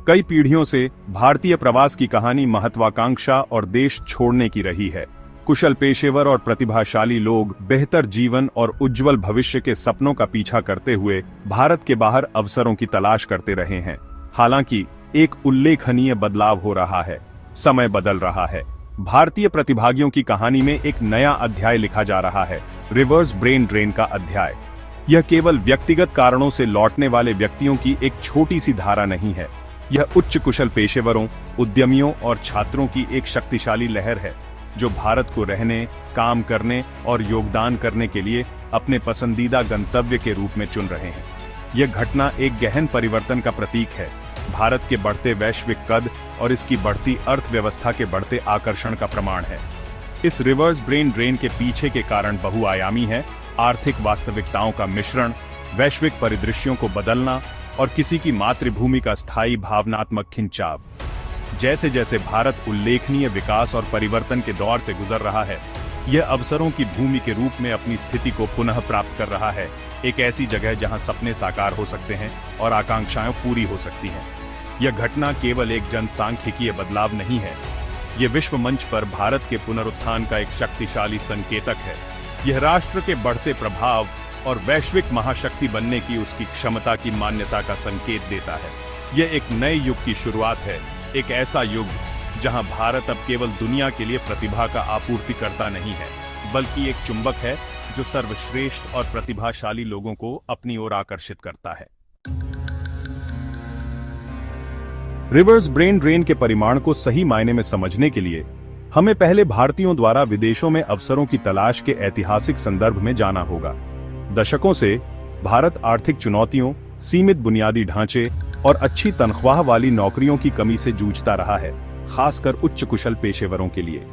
कई पीढ़ियों से भारतीय प्रवास की कहानी महत्वाकांक्षा और देश छोड़ने की रही है। कुशल पेशेवर और प्रतिभाशाली लोग बेहतर जीवन और उज्जवल भविष्य के सपनों का पीछा करते हुए भारत के बाहर अवसरों की तलाश करते रहे हैं। हालांकि एक उल्लेखनीय बदलाव हो रहा है, समय बदल रहा है। भारतीय प्रतिभागियों की कहानी में एक नया अध्याय लिखा जा रहा है, रिवर्स ब्रेन ड्रेन का अध्याय। यह केवल व्यक्तिगत कारणों से लौटने वाले व्यक्तियों की एक छोटी सी धारा नहीं है। यह उच्च कुशल पेशेवरों, उद्यमियों और छात्रों की एक शक्तिशाली लहर है, जो भारत को रहने, काम करने और योगदान करने के लिए अपने पसंदीदा गंतव्य के रूप में चुन रहे हैं। यह घटना एक गहन परिवर्तन का प्रतीक है, भारत के बढ़ते वैश्विक कद और इसकी बढ़ती अर्थव्यवस्था के बढ़ते आकर्षण का प्रमाण है। इस रिवर्स ब्रेन ड्रेन के पीछे के कारण बहुआयामी है। आर्थिक वास्तविकताओं का मिश्रण, वैश्विक परिदृश्यों को बदलना और किसी की मातृभूमि का स्थायी भावनात्मक खिंचाव। जैसे जैसे भारत उल्लेखनीय विकास और परिवर्तन के दौर से गुजर रहा है, यह अवसरों की भूमि के रूप में अपनी स्थिति को पुनः प्राप्त कर रहा है, एक ऐसी जगह जहां सपने साकार हो सकते हैं और आकांक्षाएं पूरी हो सकती हैं। यह घटना केवल एक जनसांख्यिकीय बदलाव नहीं है, यह विश्व मंच पर भारत के पुनरुत्थान का एक शक्तिशाली संकेतक है। यह राष्ट्र के बढ़ते प्रभाव और वैश्विक महाशक्ति बनने की उसकी क्षमता की मान्यता का संकेत देता है। यह एक नए युग की शुरुआत है, एक ऐसा युग जहां भारत अब केवल दुनिया के लिए प्रतिभा का आपूर्तिकर्ता नहीं है, बल्कि एक चुंबक है जो सर्वश्रेष्ठ और प्रतिभाशाली लोगों को अपनी ओर आकर्षित करता है। रिवर्स ब्रेन ड्रेन के परिमाण को सही मायने में समझने के लिए हमें पहले भारतीयों द्वारा विदेशों में अवसरों की तलाश के ऐतिहासिक संदर्भ में जाना होगा। दशकों से भारत आर्थिक चुनौतियों, सीमित बुनियादी ढांचे और अच्छी तनख्वाह वाली नौकरियों की कमी से जूझता रहा है, खासकर उच्च कुशल पेशेवरों के लिए।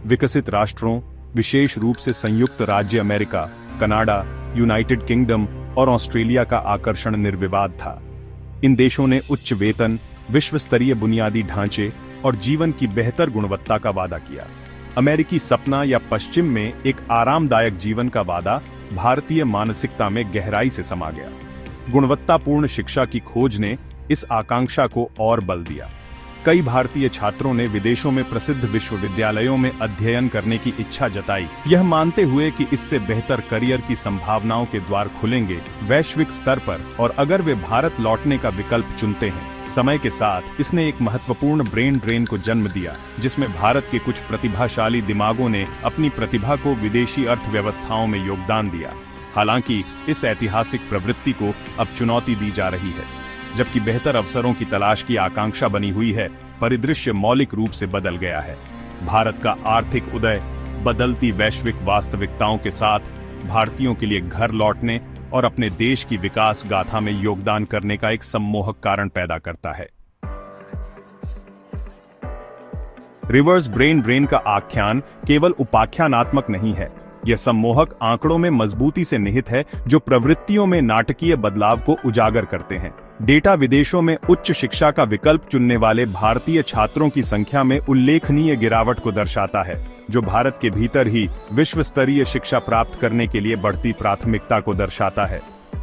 विकसित राष्ट्रों, विशेष रूप से संयुक्त राज्य अमेरिका, कनाडा, यूनाइटेड किंगडम और ऑस्ट्रेलिया का आकर्षण निर्विवाद था। इन देशों ने उच्च वेतन, विश्व स्तरीय बुनियादी ढांचे और जीवन की बेहतर गुणवत्ता का वादा किया। अमेरिकी सपना या पश्चिम में एक आरामदायक जीवन का वादा भारतीय मानसिकता में गहराई से समा गया। गुणवत्तापूर्ण शिक्षा की खोज ने इस आकांक्षा को और बल दिया। कई भारतीय छात्रों ने विदेशों में प्रसिद्ध विश्वविद्यालयों में अध्ययन करने की इच्छा जताई, यह मानते हुए कि इससे बेहतर करियर की संभावनाओं के द्वार खुलेंगे वैश्विक स्तर पर, और अगर वे भारत लौटने का विकल्प चुनते हैं। समय के साथ इसने एक महत्वपूर्ण ब्रेन ड्रेन को जन्म दिया, जिसमें भारत के कुछ प्रतिभाशाली दिमागों ने अपनी प्रतिभा को विदेशी अर्थव्यवस्थाओं में योगदान दिया। हालांकि इस ऐतिहासिक प्रवृत्ति को अब चुनौती दी जा रही है। जबकि बेहतर अवसरों की तलाश की आकांक्षा बनी हुई है, परिदृश्य मौलिक रूप से बदल गया है। भारत का आर्थिक उदय बदलती वैश्विक वास्तविकताओं के साथ भारतीयों के लिए घर लौटने और अपने देश की विकास गाथा में योगदान करने का एक सम्मोहक कारण पैदा करता है। रिवर्स ब्रेन ड्रेन का आख्यान केवल उपाख्यानात्मक नहीं है, यह सम्मोहक आंकड़ों में मजबूती से निहित है, जो प्रवृत्तियों में नाटकीय बदलाव को उजागर करते हैं। डेटा विदेशों में उच्च शिक्षा का विकल्प चुनने वाले भारतीय छात्रों की संख्या में उल्लेखनीय गिरावट को दर्शाता है, जो भारत के भीतर ही विश्व स्तरीय शिक्षा प्राप्त करने के लिए बढ़ती प्राथमिकता को दर्शाता है।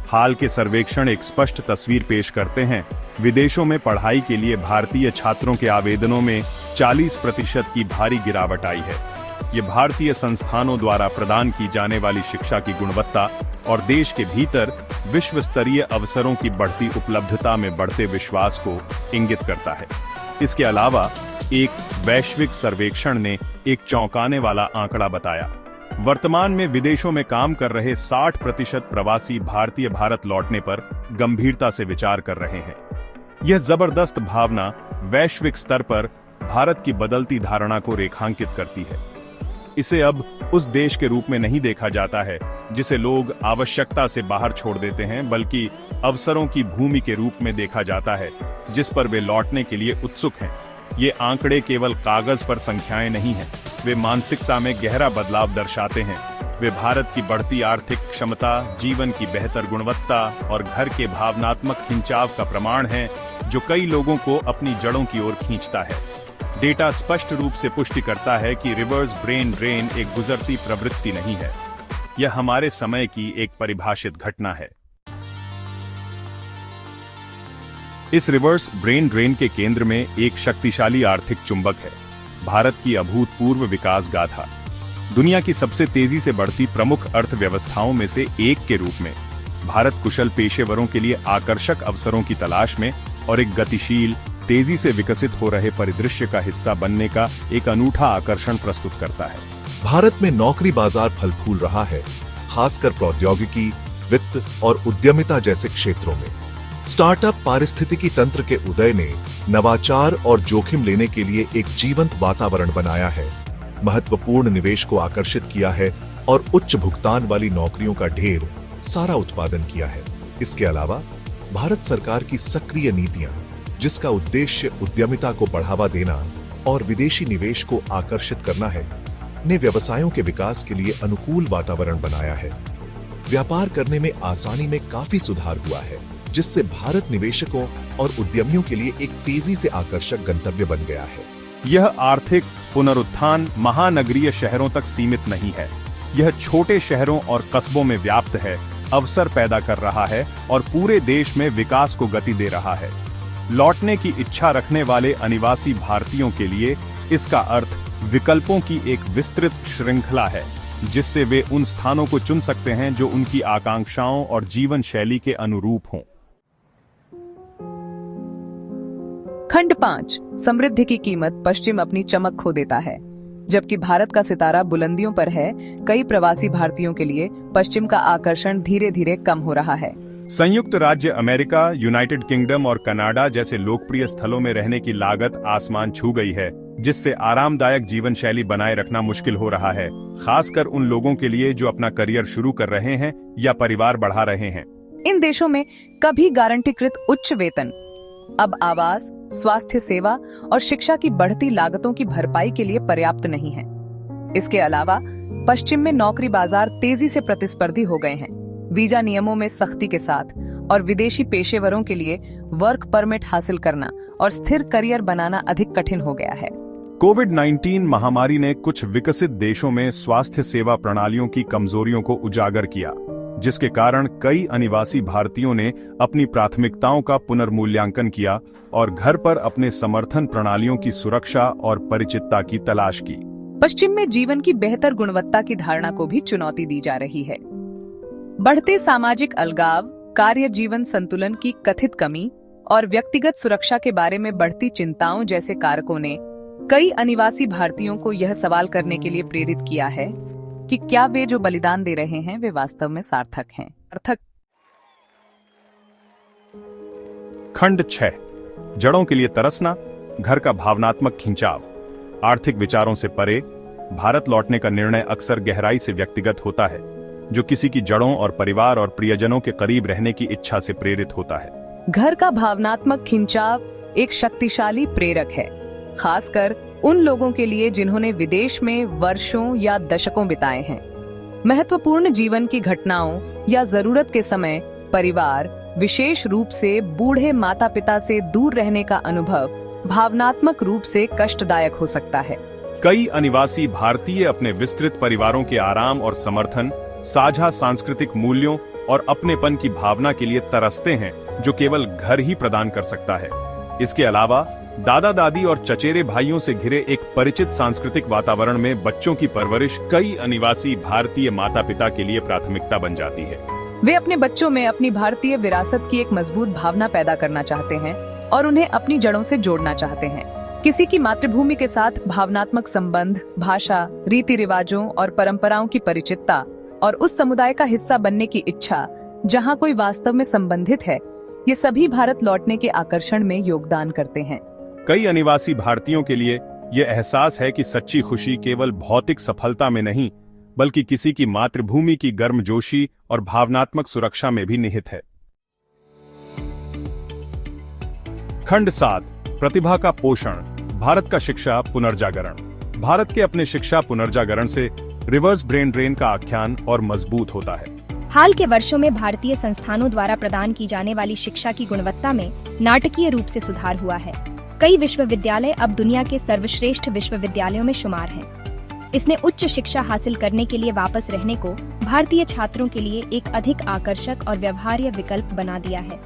हाल के सर्वेक्षण एक स्पष्ट तस्वीर पेश करते हैं। विदेशों में पढ़ाई के लिए भारतीय छात्रों के आवेदनों में 40% की भारी गिरावट आई है। ये भारतीय संस्थानों द्वारा प्रदान की जाने वाली शिक्षा की गुणवत्ता और देश के भीतर विश्व स्तरीय अवसरों की बढ़ती उपलब्धता में बढ़ते विश्वास को इंगित करता है। इसके अलावा एक वैश्विक सर्वेक्षण ने एक चौंकाने वाला आंकड़ा बताया। वर्तमान में विदेशों में काम कर रहे 60% प्रवासी भारतीय भारत लौटने पर गंभीरता से विचार कर रहे हैं। यह जबरदस्त भावना वैश्विक स्तर पर भारत की बदलती धारणा को रेखांकित करती है। इसे अब उस देश के रूप में नहीं देखा जाता है जिसे लोग आवश्यकता से बाहर छोड़ देते हैं, बल्कि अवसरों की भूमि के रूप में देखा जाता है जिस पर वे लौटने के लिए उत्सुक हैं। ये आंकड़े केवल कागज पर संख्याएं नहीं हैं, वे मानसिकता में गहरा बदलाव दर्शाते हैं। वे भारत की बढ़ती आर्थिक क्षमता, जीवन की बेहतर गुणवत्ता और घर के भावनात्मक खिंचाव का प्रमाण हैं, जो कई लोगों को अपनी जड़ों की ओर खींचता है। डेटा स्पष्ट रूप से पुष्टि करता है कि रिवर्स ब्रेन ड्रेन एक गुजरती प्रवृत्ति नहीं है, यह हमारे समय की एक परिभाषित घटना है। इस रिवर्स ब्रेन ड्रेन के केंद्र में एक शक्तिशाली आर्थिक चुंबक है, भारत की अभूतपूर्व विकास गाथा। दुनिया की सबसे तेजी से बढ़ती प्रमुख अर्थव्यवस्थाओं में से एक के रूप में भारत कुशल पेशेवरों के लिए आकर्षक अवसरों की तलाश में और एक गतिशील, तेजी से विकसित हो रहे परिदृश्य का हिस्सा बनने का एक अनूठा आकर्षण प्रस्तुत करता है। भारत में नौकरी बाजार फल फूल रहा है, खासकर प्रौद्योगिकी, वित्त और उद्यमिता जैसे क्षेत्रों में। स्टार्टअप पारिस्थितिकी तंत्र के उदय ने नवाचार और जोखिम लेने के लिए एक जीवंत वातावरण बनाया है, महत्वपूर्ण निवेश को आकर्षित किया है और उच्च भुगतान वाली नौकरियों का ढेर सारा उत्पादन किया है। इसके अलावा भारत सरकार की सक्रिय नीतियां, जिसका उद्देश्य उद्यमिता को बढ़ावा देना और विदेशी निवेश को आकर्षित करना है, ने व्यवसायों के विकास के लिए अनुकूल वातावरण बनाया है। व्यापार करने में आसानी में काफी सुधार हुआ है, जिससे भारत निवेशकों और उद्यमियों के लिए एक तेजी से आकर्षक गंतव्य बन गया है। यह आर्थिक पुनरुत्थान महानगरीय शहरों तक सीमित नहीं है, यह छोटे शहरों और कस्बों में व्याप्त है, अवसर पैदा कर रहा है और पूरे देश में विकास को गति दे रहा है। लौटने की इच्छा रखने वाले अनिवासी भारतीयों के लिए इसका अर्थ विकल्पों की एक विस्तृत श्रृंखला है, जिससे वे उन स्थानों को चुन सकते हैं जो उनकी आकांक्षाओं और जीवन शैली के अनुरूप हों। खंड 5, समृद्धि की कीमत। पश्चिम अपनी चमक खो देता है। जबकि भारत का सितारा बुलंदियों पर है, कई प्रवासी भारतीयों के लिए पश्चिम का आकर्षण धीरे धीरे कम हो रहा है। संयुक्त राज्य अमेरिका, यूनाइटेड किंगडम और कनाडा जैसे लोकप्रिय स्थलों में रहने की लागत आसमान छू गई है, जिससे आरामदायक जीवन शैली बनाए रखना मुश्किल हो रहा है, खासकर उन लोगों के लिए जो अपना करियर शुरू कर रहे हैं या परिवार बढ़ा रहे हैं। इन देशों में कभी गारंटीकृत उच्च वेतन अब आवास, स्वास्थ्य सेवा और शिक्षा की बढ़ती लागतों की भरपाई के लिए पर्याप्त नहीं है। इसके अलावा पश्चिम में नौकरी बाजार तेजी से प्रतिस्पर्धी हो गए हैं, वीजा नियमों में सख्ती के साथ, और विदेशी पेशेवरों के लिए वर्क परमिट हासिल करना और स्थिर करियर बनाना अधिक कठिन हो गया है। कोविड-19 महामारी ने कुछ विकसित देशों में स्वास्थ्य सेवा प्रणालियों की कमजोरियों को उजागर किया, जिसके कारण कई अनिवासी भारतीयों ने अपनी प्राथमिकताओं का पुनर्मूल्यांकन किया और घर पर अपने समर्थन प्रणालियों की सुरक्षा और परिचितता की तलाश की। पश्चिम में जीवन की बेहतर गुणवत्ता की धारणा को भी चुनौती दी जा रही है। बढ़ते सामाजिक अलगाव, कार्य जीवन संतुलन की कथित कमी और व्यक्तिगत सुरक्षा के बारे में बढ़ती चिंताओं जैसे कारकों ने कई अनिवासी भारतीयों को यह सवाल करने के लिए प्रेरित किया है कि क्या वे जो बलिदान दे रहे हैं वे वास्तव में सार्थक हैं। खंड 6, जड़ों के लिए तरसना, घर का भावनात्मक खिंचाव। आर्थिक विचारों से परे भारत लौटने का निर्णय अक्सर गहराई से व्यक्तिगत होता है, जो किसी की जड़ों और परिवार और प्रियजनों के करीब रहने की इच्छा से प्रेरित होता है। घर का भावनात्मक खिंचाव एक शक्तिशाली प्रेरक है, खासकर उन लोगों के लिए जिन्होंने विदेश में वर्षों या दशकों बिताए हैं। महत्वपूर्ण जीवन की घटनाओं या जरूरत के समय परिवार, विशेष रूप से बूढ़े माता पिता से दूर रहने का अनुभव भावनात्मक रूप से कष्टदायक हो सकता है। कई अनिवासी भारतीय अपने विस्तृत परिवारों के आराम और समर्थन, साझा सांस्कृतिक मूल्यों और अपनेपन की भावना के लिए तरसते हैं, जो केवल घर ही प्रदान कर सकता है। इसके अलावा दादा दादी और चचेरे भाइयों से घिरे एक परिचित सांस्कृतिक वातावरण में बच्चों की परवरिश कई अनिवासी भारतीय माता पिता के लिए प्राथमिकता बन जाती है। वे अपने बच्चों में अपनी भारतीय विरासत की एक मजबूत भावना पैदा करना चाहते हैं और उन्हें अपनी जड़ों से जोड़ना चाहते हैं। किसी की मातृभूमि के साथ भावनात्मक संबंध, भाषा, रीति रिवाजों और परंपराओं की परिचितता और उस समुदाय का हिस्सा बनने की इच्छा जहाँ कोई वास्तव में संबंधित है, ये सभी भारत लौटने के आकर्षण में योगदान करते हैं। कई अनिवासी भारतीयों के लिए यह एहसास है कि सच्ची खुशी केवल भौतिक सफलता में नहीं, बल्कि किसी की मातृभूमि की गर्मजोशी और भावनात्मक सुरक्षा में भी निहित है। खंड 7, प्रतिभा का पोषण, भारत का शिक्षा पुनर्जागरण। भारत के अपने शिक्षा पुनर्जागरण से रिवर्स ब्रेन ड्रेन का आख्यान और मजबूत होता है। हाल के वर्षों में भारतीय संस्थानों द्वारा प्रदान की जाने वाली शिक्षा की गुणवत्ता में नाटकीय रूप से सुधार हुआ है। कई विश्वविद्यालय अब दुनिया के सर्वश्रेष्ठ विश्वविद्यालयों में शुमार हैं। इसने उच्च शिक्षा हासिल करने के लिए वापस रहने को भारतीय छात्रों के लिए एक अधिक आकर्षक और व्यवहार्य विकल्प बना दिया है।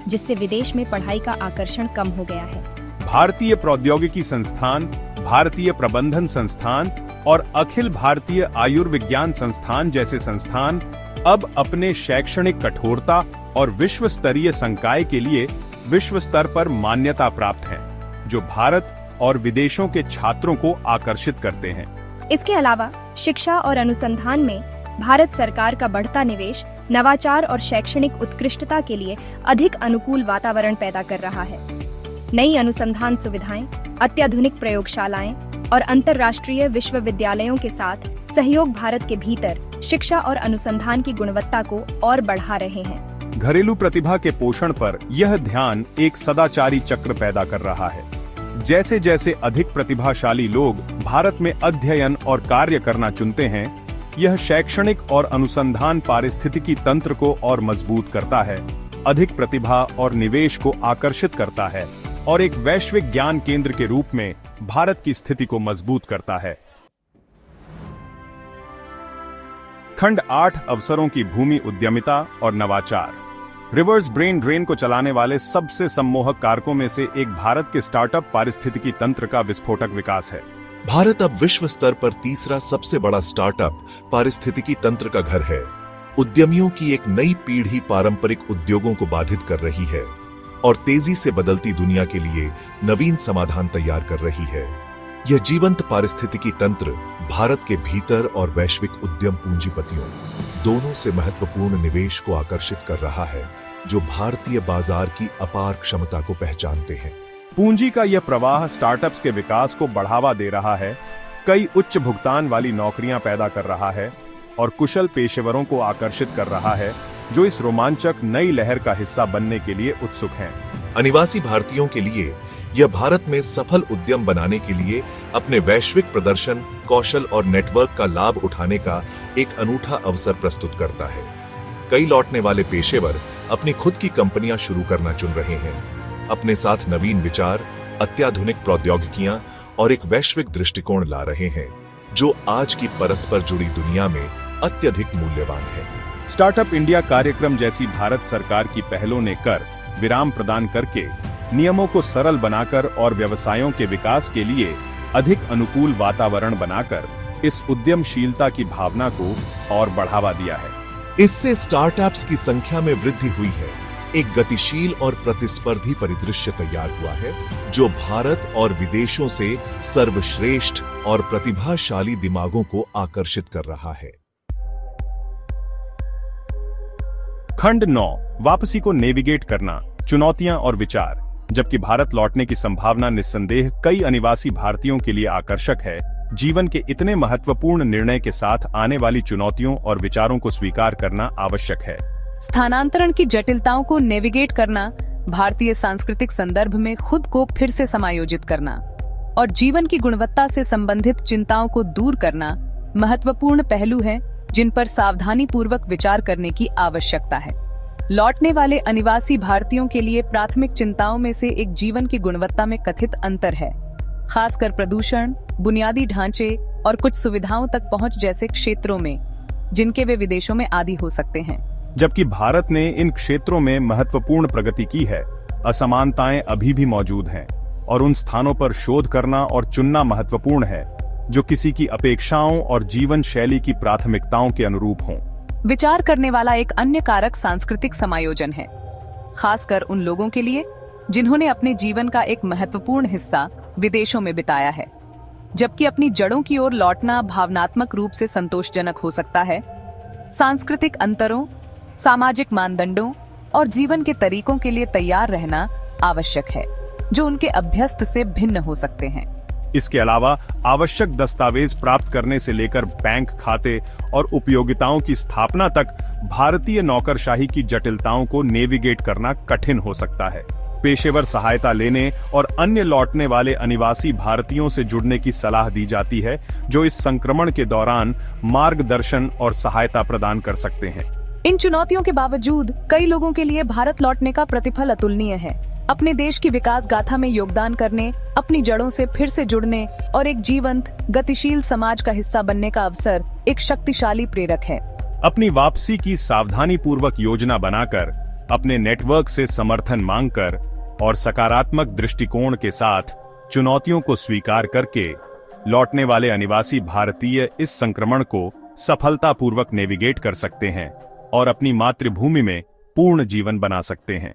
जिससे विदेश में पढ़ाई का आकर्षण कम हो गया है। भारतीय प्रौद्योगिकी संस्थान, भारतीय प्रबंधन संस्थान और अखिल भारतीय आयुर्विज्ञान संस्थान जैसे संस्थान अब अपने शैक्षणिक कठोरता और विश्व स्तरीय संकाय के लिए विश्व स्तर पर मान्यता प्राप्त हैं, जो भारत और विदेशों के छात्रों को आकर्षित करते हैं। इसके अलावा शिक्षा और अनुसंधान में भारत सरकार का बढ़ता निवेश नवाचार और शैक्षणिक उत्कृष्टता के लिए अधिक अनुकूल वातावरण पैदा कर रहा है। नई अनुसंधान सुविधाएं, अत्याधुनिक प्रयोगशालाएं और अंतर्राष्ट्रीय विश्वविद्यालयों के साथ सहयोग भारत के भीतर शिक्षा और अनुसंधान की गुणवत्ता को और बढ़ा रहे हैं। घरेलू प्रतिभा के पोषण पर यह ध्यान एक सदाचारी चक्र पैदा कर रहा है। जैसे जैसे अधिक प्रतिभाशाली लोग भारत में अध्ययन और कार्य करना चुनते हैं, यह शैक्षणिक और अनुसंधान पारिस्थितिकी तंत्र को और मजबूत करता है, अधिक प्रतिभा और निवेश को आकर्षित करता है और एक वैश्विक ज्ञान केंद्र के रूप में भारत की स्थिति को मजबूत करता है। खंड 8 अवसरों की भूमि, उद्यमिता और नवाचार। रिवर्स ब्रेन ड्रेन को चलाने वाले सबसे सम्मोहक कारकों में से एक भारत के स्टार्टअप पारिस्थितिकी तंत्र का विस्फोटक विकास है। भारत अब विश्व स्तर पर तीसरा सबसे बड़ा स्टार्टअप पारिस्थितिकी तंत्र का घर है। उद्यमियों की एक नई पीढ़ी पारंपरिक उद्योगों को बाधित कर रही है और तेजी से बदलती दुनिया के लिए नवीन समाधान तैयार कर रही है। यह जीवंत पारिस्थितिकी तंत्र भारत के भीतर और वैश्विक उद्यम पूंजीपतियों दोनों से महत्वपूर्ण निवेश को आकर्षित कर रहा है, जो भारतीय बाजार की अपार क्षमता को पहचानते हैं। पूंजी का यह प्रवाह स्टार्टअप्स के विकास को बढ़ावा दे रहा है, कई उच्च भुगतान वाली नौकरियां पैदा कर रहा है और कुशल पेशेवरों को आकर्षित कर रहा है, जो इस रोमांचक नई लहर का हिस्सा बनने के लिए उत्सुक हैं। अनिवासी भारतीयों के लिए यह भारत में सफल उद्यम बनाने के लिए अपने वैश्विक प्रदर्शन, कौशल और नेटवर्क का लाभ उठाने का एक अनूठा अवसर प्रस्तुत करता है। कई लौटने वाले पेशेवर अपनी खुद की कंपनियां शुरू करना चुन रहे हैं, अपने साथ नवीन विचार, अत्याधुनिक प्रौद्योगिकियां और एक वैश्विक दृष्टिकोण ला रहे हैं, जो आज की परस्पर जुड़ी दुनिया में अत्यधिक मूल्यवान है। स्टार्टअप इंडिया कार्यक्रम जैसी भारत सरकार की पहलों ने कर विराम प्रदान करके नियमों को सरल बनाकर और व्यवसायों के विकास के लिए अधिक अनुकूल वातावरण बनाकर इस उद्यमशीलता की भावना को और बढ़ावा दिया है। इससे स्टार्टअप्स की संख्या में वृद्धि हुई है, एक गतिशील और प्रतिस्पर्धी परिदृश्य तैयार हुआ है, जो भारत और विदेशों से सर्वश्रेष्ठ और प्रतिभाशाली दिमागों को आकर्षित कर रहा है। खंड 9 वापसी को नेविगेट करना, चुनौतियां और विचार। जबकि भारत लौटने की संभावना निस्संदेह कई अनिवासी भारतीयों के लिए आकर्षक है, जीवन के इतने महत्वपूर्ण निर्णय के साथ आने वाली चुनौतियों और विचारों को स्वीकार करना आवश्यक है। स्थानांतरण की जटिलताओं को नेविगेट करना, भारतीय सांस्कृतिक संदर्भ में खुद को फिर से समायोजित करना और जीवन की गुणवत्ता से संबंधित चिंताओं को दूर करना महत्वपूर्ण पहलू हैं, जिन पर सावधानी पूर्वक विचार करने की आवश्यकता है। लौटने वाले अनिवासी भारतीयों के लिए प्राथमिक चिंताओं में से एक जीवन की गुणवत्ता में कथित अंतर है, खासकर प्रदूषण, बुनियादी ढांचे और कुछ सुविधाओं तक पहुंच जैसे क्षेत्रों में, जिनके वे विदेशों में आदी हो सकते हैं। जबकि भारत ने इन क्षेत्रों में महत्वपूर्ण प्रगति की है, असमानताएं अभी भी मौजूद हैं और उन स्थानों पर शोध करना और चुनना महत्वपूर्ण है, जो किसी की अपेक्षाओं और जीवन शैली की प्राथमिकताओं के अनुरूप हों। विचार करने वाला एक अन्य कारक सांस्कृतिक समायोजन है, खासकर उन लोगों के लिए जिन्होंने अपने जीवन का एक महत्वपूर्ण हिस्सा विदेशों में बिताया है। जबकि अपनी जड़ों की ओर लौटना भावनात्मक रूप से संतोषजनक हो सकता है, सांस्कृतिक अंतरों, सामाजिक मानदंडों और जीवन के तरीकों के लिए तैयार रहना आवश्यक है, जो उनके अभ्यस्त से भिन्न हो सकते हैं। इसके अलावा आवश्यक दस्तावेज प्राप्त करने से लेकर बैंक खाते और उपयोगिताओं की स्थापना तक भारतीय नौकरशाही की जटिलताओं को नेविगेट करना कठिन हो सकता है। पेशेवर सहायता लेने और अन्य लौटने वाले अनिवासी भारतीयों से जुड़ने की सलाह दी जाती है, जो इस संक्रमण के दौरान मार्गदर्शन और सहायता प्रदान कर सकते हैं। इन चुनौतियों के बावजूद कई लोगों के लिए भारत लौटने का प्रतिफल अतुलनीय है। अपने देश की विकास गाथा में योगदान करने, अपनी जड़ों से फिर से जुड़ने और एक जीवंत, गतिशील समाज का हिस्सा बनने का अवसर एक शक्तिशाली प्रेरक है। अपनी वापसी की सावधानी पूर्वक योजना बनाकर अपने नेटवर्क से समर्थन मांगकर और सकारात्मक दृष्टिकोण के साथ चुनौतियों को स्वीकार करके लौटने वाले अनिवासी भारतीय इस संक्रमण को सफलतापूर्वक नेविगेट कर सकते हैं और अपनी मातृभूमि में पूर्ण जीवन बना सकते हैं।